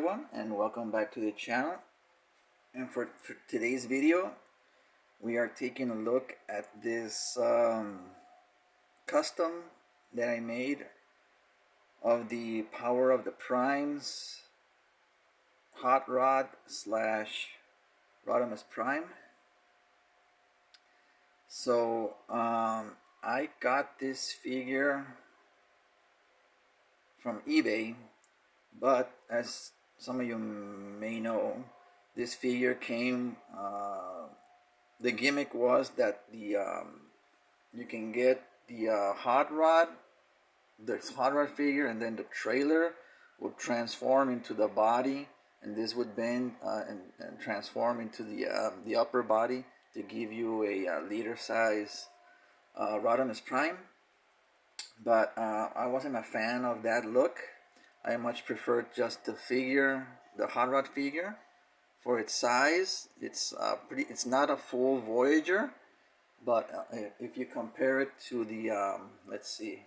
everyone, and welcome back to the channel. And for today's video, we are taking a look at this custom that I made of the Power of the Primes HotRod / Rodimus Prime. So I got this figure from eBay, but as some of you may know, this figure came, the gimmick was that the you can get the hot rod figure, and then the trailer would transform into the body, and this would bend and transform into the upper body to give you a liter size Rodimus Prime. But I wasn't a fan of that look. I much preferred just the figure, the hot rod figure, for its size. It's it's not a full Voyager, but if you compare it to the let's see,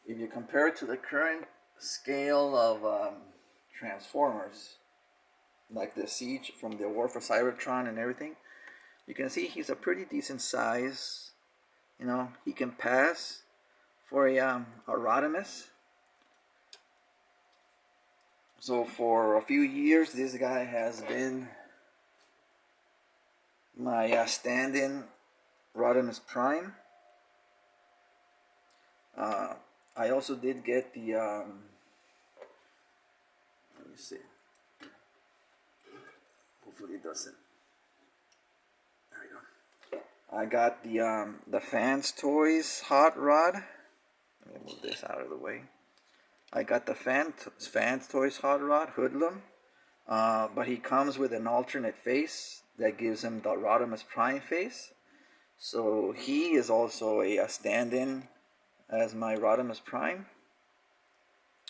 if you compare it to the current scale of Transformers, like the Siege from the War for Cybertron and everything, you can see he's a pretty decent size. You know, he can pass for a Rodimus. So for a few years, this guy has been my stand-in Rodimus Prime. I also did get the let me see. Hopefully it doesn't. There we go. I got the Fans Toys Hot Rod. Let me move this out of the way. I got the Fans Toys Hot Rod Hoodlum, but he comes with an alternate face that gives him the Rodimus Prime face. So he is also a stand-in as my Rodimus Prime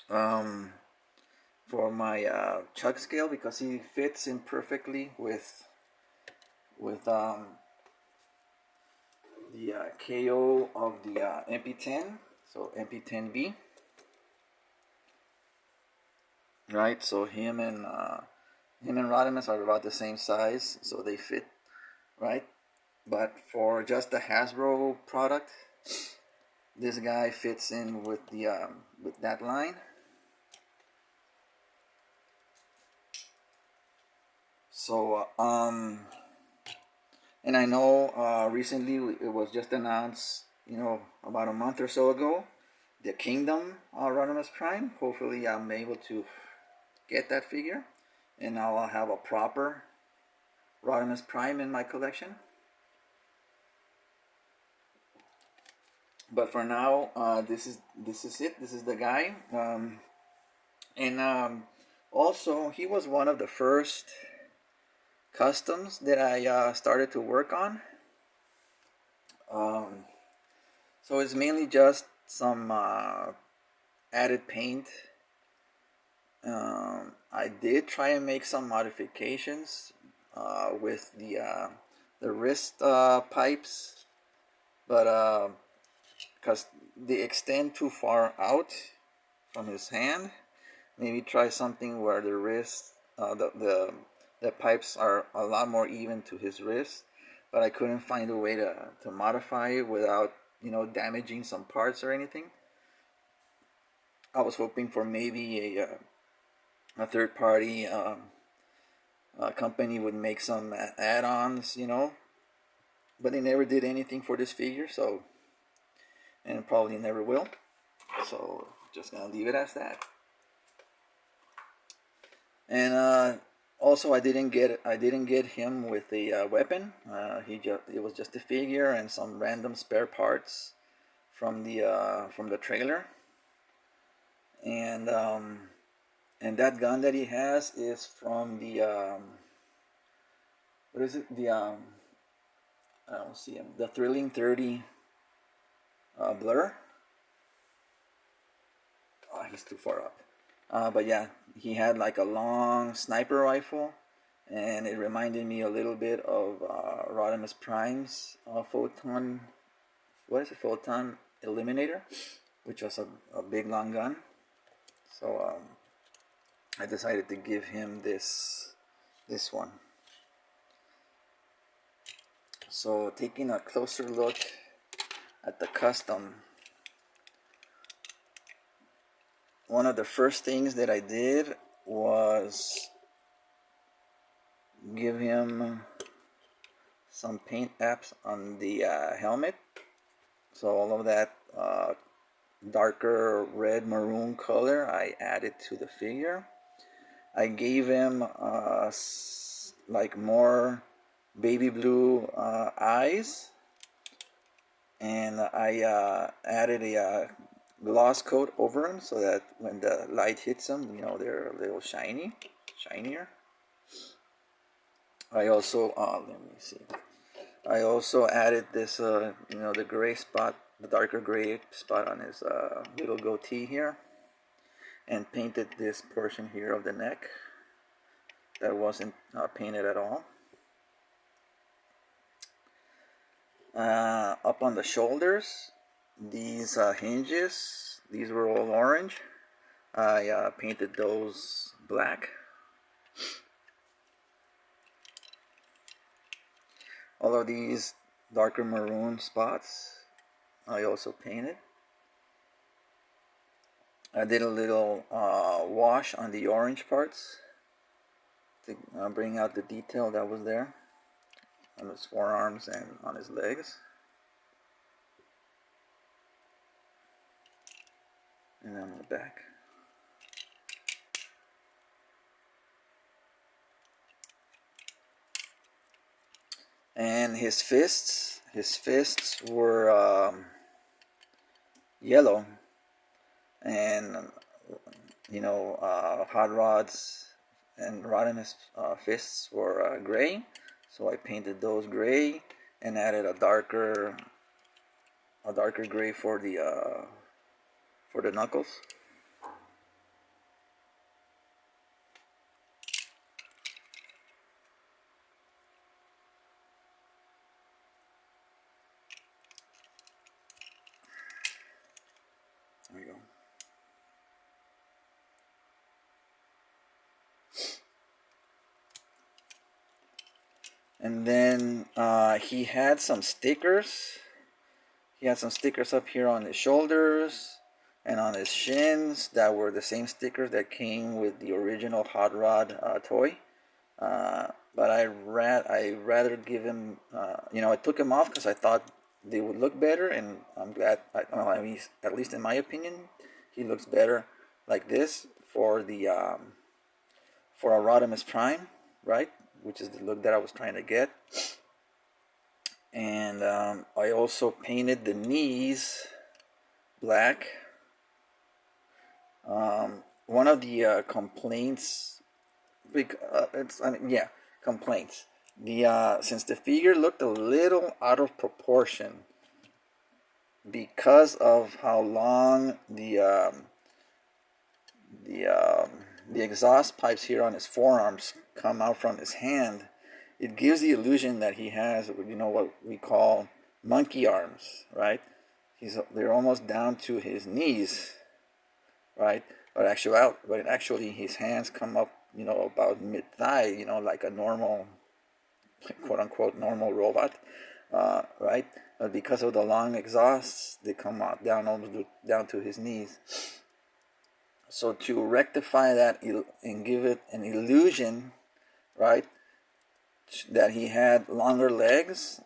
for my chug scale, because he fits in perfectly with the KO of the MP10, so MP10B. Right, so him and Rodimus are about the same size, so they fit, right? But for just the Hasbro product, this guy fits in with the with that line. So and I know recently it was just announced, you know, about a month or so ago, the Kingdom Rodimus Prime. Hopefully I'm able to get that figure, and I'll have a proper Rodimus Prime in my collection. But for now, this is it. This is the guy, and also he was one of the first customs that I started to work on. So it's mainly just some added paint. I did try and make some modifications with the wrist pipes, but because they extend too far out from his hand, maybe try something where the wrist, the pipes are a lot more even to his wrist. But I couldn't find a way to modify it without, you know, damaging some parts or anything. I was hoping for maybe a third-party company would make some add-ons, you know, but they never did anything for this figure, so, and probably never will. So just gonna leave it as that. And also, I didn't get him with a weapon. It was just a figure and some random spare parts from the trailer. And that gun that he has is from the what is it? The I don't see him. The Thrilling 30 Blur. Oh, he's too far up. But yeah, he had like a long sniper rifle, and it reminded me a little bit of Rodimus Prime's Photon. What is it? Photon Eliminator, which was a big long gun. So I decided to give him this one. So taking a closer look at the custom, one of the first things that I did was give him some paint apps on the helmet. So all of that darker red maroon color I added to the figure. I gave him like more baby blue eyes, and I added a gloss coat over them so that when the light hits them, you know, they're a little shinier. I also let me see. I also added this, you know, the gray spot, the darker gray spot on his little goatee here, and painted this portion here of the neck that wasn't painted at all. Up on the shoulders, these hinges, these were all orange. I painted those black. All of these darker maroon spots I also painted. I did a little wash on the orange parts to bring out the detail that was there on his forearms and on his legs. And then on the back. And his fists were yellow, and you know, Hot Rod's and Rodimus fists were gray, so I painted those gray and added a darker gray for the knuckles. There we go. And then he had some stickers. He had some stickers up here on his shoulders and on his shins that were the same stickers that came with the original Hot Rod toy. But I rather give him, you know, I took him off because I thought they would look better, and I'm glad. I mean, at least in my opinion, he looks better like this for the for a Rodimus Prime, right? Which is the look that I was trying to get. And I also painted the knees black. One of the complaints, complaints. The since the figure looked a little out of proportion because of how long the exhaust pipes here on his forearms come out from his hand, it gives the illusion that he has, you know, what we call monkey arms, right? They're almost down to his knees, right? But actually his hands come up, you know, about mid-thigh, you know, like a normal, quote unquote, normal robot, right? But because of the long exhausts, they come out almost down to his knees. So to rectify that and give it an illusion, right, that he had longer legs,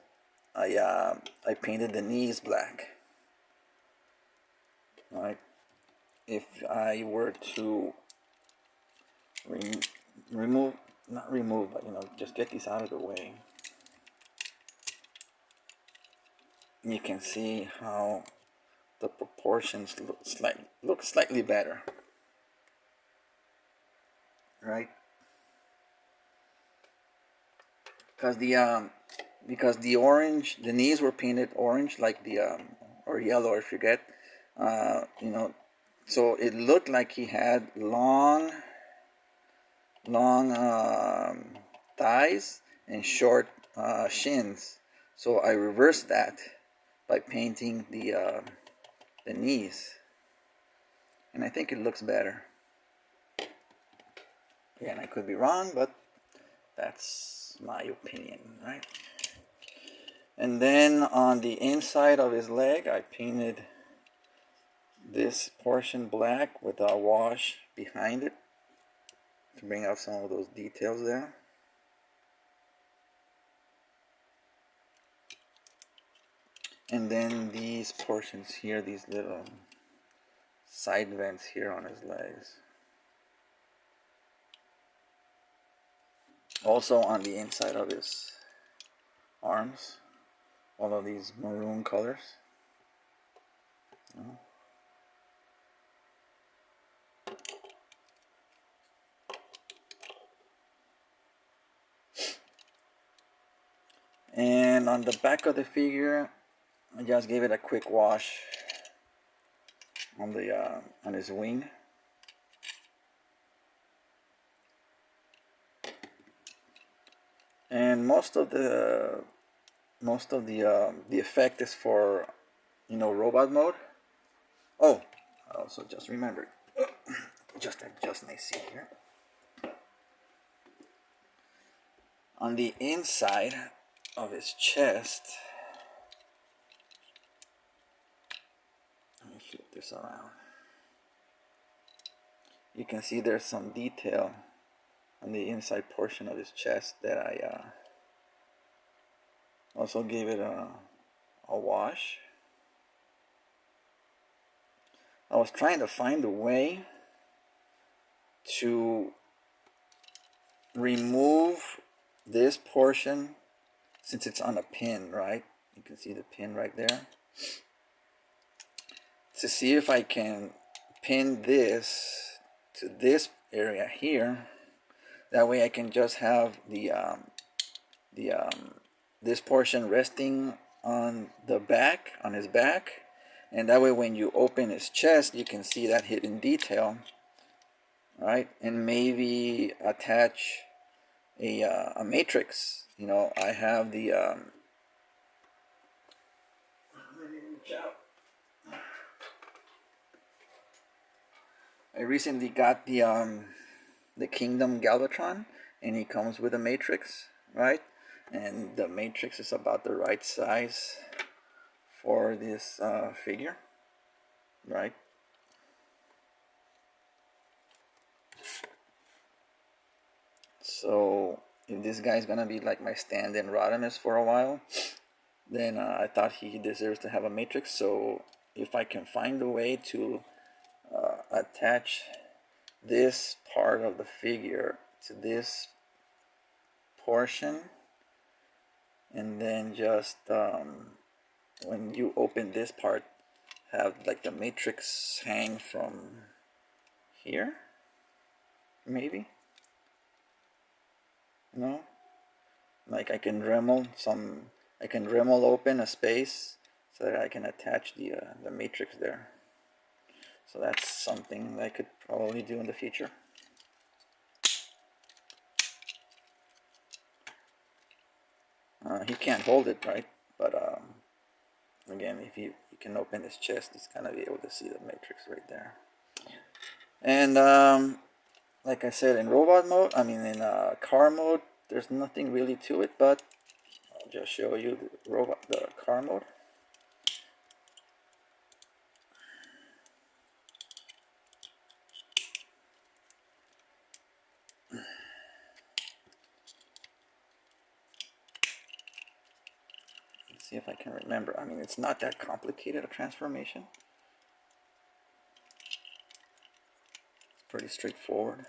I painted the knees black. All right. If I were to remove, not remove, but, you know, just get these out of the way, you can see how the proportions look slightly better, right? Because the orange, the knees were painted orange, like the or yellow, I forget. You know, so it looked like he had long thighs and short shins. So I reversed that by painting the knees, and I think it looks better. and I could be wrong, but that's my opinion, right? And then on the inside of his leg, I painted this portion black with a wash behind it to bring out some of those details there. And then these portions here, these little side vents here on his legs. Also on the inside of his arms, all of these maroon colors. And on the back of the figure, I just gave it a quick wash on the on his wing. And most of the effect is for, you know, robot mode. Oh, I also just remembered. Just adjust my seat here. On the inside of his chest, let me flip this around. You can see there's some detail on the inside portion of his chest that I also gave it a wash. I was trying to find a way to remove this portion since it's on a pin, right? You can see the pin right there. To see if I can pin this to this area here. That way I can just have this portion resting on the back, on his back, and that way when you open his chest you can see that hidden detail, right? And maybe attach a matrix. You know, I have the let me reach out. I recently got the Kingdom Galvatron, and he comes with a matrix, right? And the matrix is about the right size for this figure, right? So if this guy's gonna be like my stand-in Rodimus for a while, then I thought he deserves to have a matrix. So if I can find a way to attach this part of the figure to this portion, and then just when you open this part, have like the matrix hang from here, maybe, no, like I can Dremel open a space so that I can attach the matrix there. So that's something I could probably do in the future. He can't hold it, right? But again, if you can open his chest, he's gonna be able to see the matrix right there. And like I said, in robot mode, I mean in car mode, there's nothing really to it, but I'll just show you the car mode. Let's see if I can remember. I mean, it's not that complicated a transformation. It's pretty straightforward.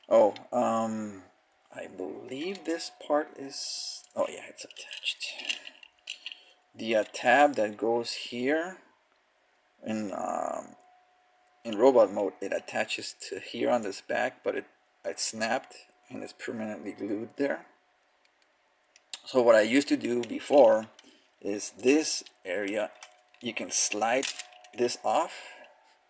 Oh, I believe this part is, oh yeah, it's attached. The tab that goes here in robot mode, it attaches to here on this back, but it snapped and it's permanently glued there. So what I used to do before is this area, you can slide this off.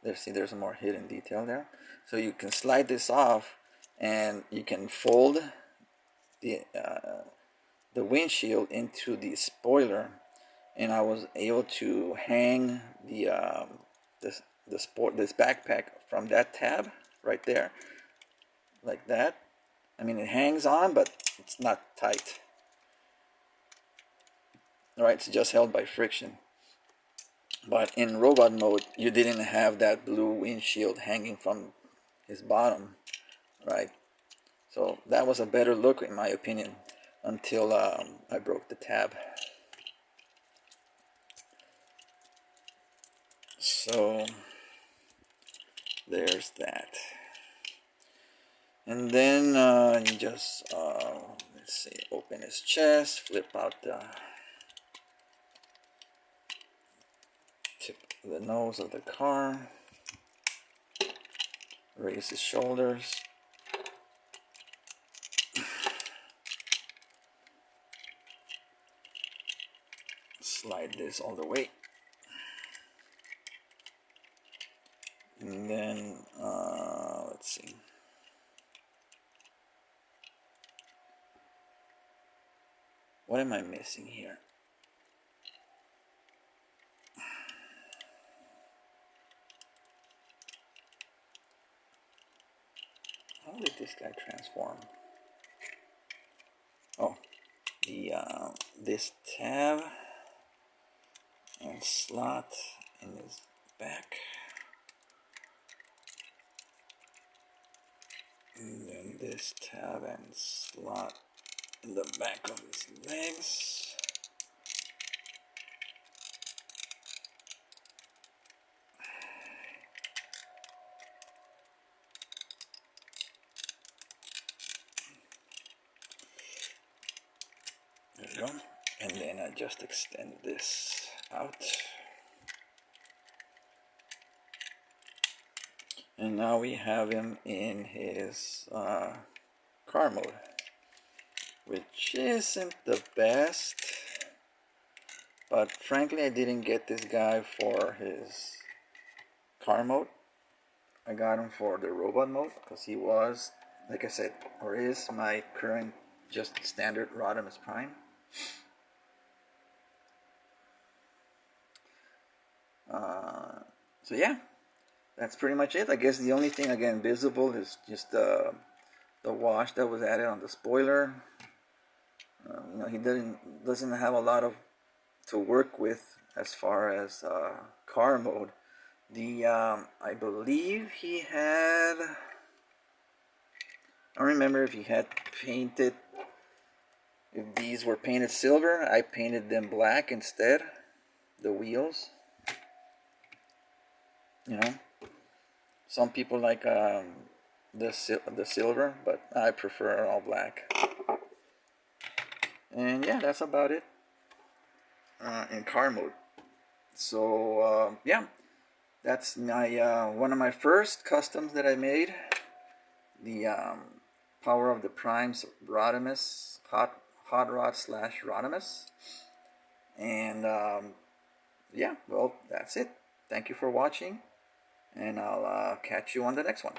There's more hidden detail there. So you can slide this off, and you can fold the windshield into the spoiler, and I was able to hang the this backpack from that tab right there, like that. I mean, it hangs on, but it's not tight. Right, it's just held by friction. But in robot mode, you didn't have that blue windshield hanging from his bottom, right? So that was a better look, in my opinion, until I broke the tab. So there's that. And then you just let's see, open his chest, flip out the tip of the nose of the car, raise his shoulders, slide this all the way, and then let's see. What am I missing here? How did this guy transform? Oh, the this tab and slot in his back, and then this tab and slot in the back of his legs. There we go. And then I just extend this out. And now we have him in his car mode, which isn't the best, but frankly I didn't get this guy for his car mode. I got him for the robot mode because he was, like I said, or is my current just standard Rodimus Prime. So yeah, that's pretty much it. I guess the only thing again visible is just the wash that was added on the spoiler. You know, he doesn't have a lot of to work with as far as car mode. The I believe he had, I don't remember if he had painted, if these were painted silver. I painted them black instead, the wheels. You know, some people like the silver, but I prefer all black. And yeah, that's about it in car mode. So yeah, that's my one of my first customs that I made. The Power of the Prime's Rodimus HotRod / Rodimus. And yeah, well, that's it. Thank you for watching, and I'll catch you on the next one.